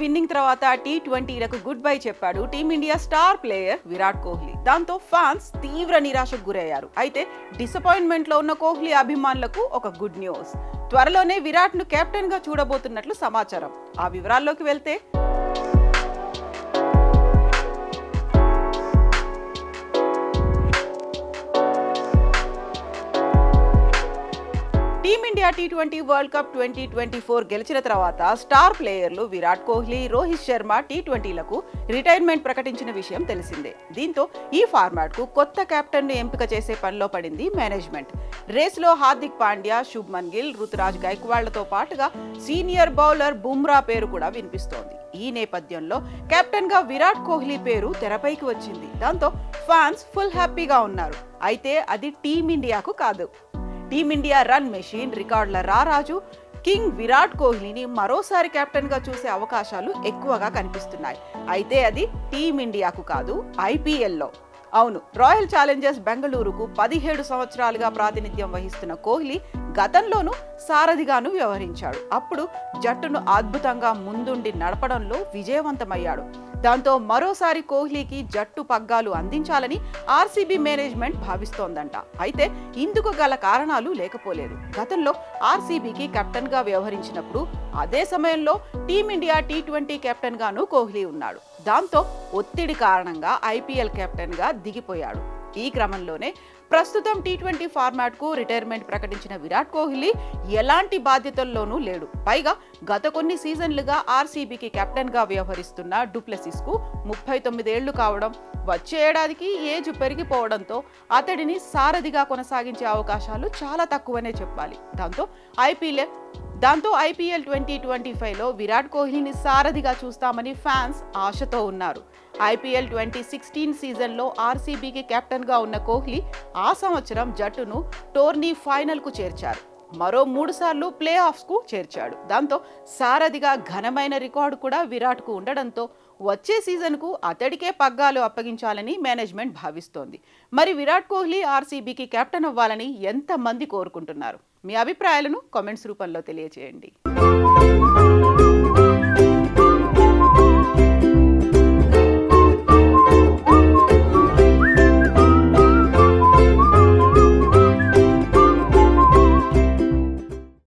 Inning తర్వాత టీ20లకు good bye చెప్పాడు team India star player Virat Kohli. దాంతో ఫ్యాన్స్ తీవ్ర నిరాశకు గురయ్యారు. అయితే డిసప్పాయింట్మెంట్ లో ఉన్న కోహ్లీ అభిమానులకు ఒక గుడ్ న్యూస్. త్వరలోనే విరాట్ ను కెప్టెన్ గా చూడబోతున్నట్లు సమాచారం. ఆ వివరాల్లోకి వెళ్తే టీమిండియా టీ20 వరల్డ్ కప్ 2024 గెలిచిన తర్వాత స్టార్ ప్లేయర్లు విరాట్ కోహ్లీ, రోహిత్ శర్మ టీ20లకు రిటైర్మెంట్ ప్రకటించిన విషయం తెలిసిందే. దీంతో ఈ ఫార్మాట్ కు కొత్త కెప్టెన్ ను ఎంపిక చేసే పనిలో పడింది మేనేజ్మెంట్. రేసులో హార్దిక్ పాండ్యా, శుభ్మన్ గిల్, రుతురాజ్ గైక్వాడ్లతో పాటుగా సీనియర్ బౌలర్ బుమ్రా పేరు కూడా వినిపిస్తోంది. ఈ నేపథ్యంలో కెప్టెన్ గా విరాట్ కోహ్లీ పేరు తెరపైకి వచ్చింది. దాంతో ఫ్యాన్స్ ఫుల్ హ్యాపీగా ఉన్నారు. అయితే అది టీమిండియాకు కాదు. టీమిండియా రన్ మెషిన్, రికార్డుల రారాజు కింగ్ విరాట్ కోహ్లీని మరోసారి కెప్టెన్ గా చూసే అవకాశాలు ఎక్కువగా కనిపిస్తున్నాయి. అయితే అది టీమిండియాకు కాదు, ఐపీఎల్లో. అవును, రాయల్ ఛాలెంజర్స్ బెంగళూరుకు 17 సంవత్సరాలుగా ప్రాతినిధ్యం వహిస్తున్న కోహ్లీ గతంలోనూ సారథిగాను వ్యవహరించాడు. అప్పుడు జట్టును అద్భుతంగా ముందుండి నడపడంలో విజయవంతమయ్యాడు. దాంతో మరోసారి కోహ్లీకి జట్టు పగ్గాలు అందించాలని ఆర్సీబీ మేనేజ్మెంట్ భావిస్తోందంట. అయితే ఇందుకు గల కారణాలు లేకపోలేదు. గతంలో ఆర్సీబీకి కెప్టెన్ గా వ్యవహరించినప్పుడు అదే సమయంలో టీమిండియా టీ20 కెప్టెన్ గాను కోహ్లీ ఉన్నాడు. దాంతో ఒత్తిడి కారణంగా ఐపీఎల్ కెప్టెన్ గా దిగిపోయాడు. ఈ క్రమంలోనే ప్రస్తుతం టీ20 ఫార్మాట్ కు రిటైర్మెంట్ ప్రకటించిన విరాట్ కోహ్లీ ఎలాంటి బాధ్యతల్లోనూ లేడు. పైగా గత కొన్ని సీజన్లుగా ఆర్సీబీకి కెప్టెన్ గా వ్యవహరిస్తున్న డుప్లెసిస్ కు 39 ఏళ్లు కావడం, వచ్చే ఏడాదికి ఏజ్ పెరిగిపోవడంతో అతడిని సారథిగా కొనసాగించే అవకాశాలు చాలా తక్కువనే చెప్పాలి. దాంతో ఐపీఎల్ 2025లో విరాట్ కోహ్లీని సారథిగా చూస్తామని ఫ్యాన్స్ ఆశతో ఉన్నారు. ఐపీఎల్ 2016 సీజన్లో ఆర్సీబీకి కెప్టెన్ గా ఉన్న కోహ్లీ ఆ సంవత్సరం జట్టును టోర్నీ ఫైనల్ కు చేర్చారు. మరో 3 సార్లు ప్లే ఆఫ్స్ కు చేర్చాడు. దాంతో సారథిగా ఘనమైన రికార్డు కూడా విరాట్ కు ఉండడంతో వచ్చే సీజన్ కు అతడికే పగ్గాలు అప్పగించాలని మేనేజ్మెంట్ భావిస్తోంది. మరి విరాట్ కోహ్లీ ఆర్సీబీకి కెప్టెన్ అవ్వాలని ఎంతమంది కోరుకుంటున్నారు? మీ అభిప్రాయాలను కామెంట్స్ రూపంలో తెలియజేయండి.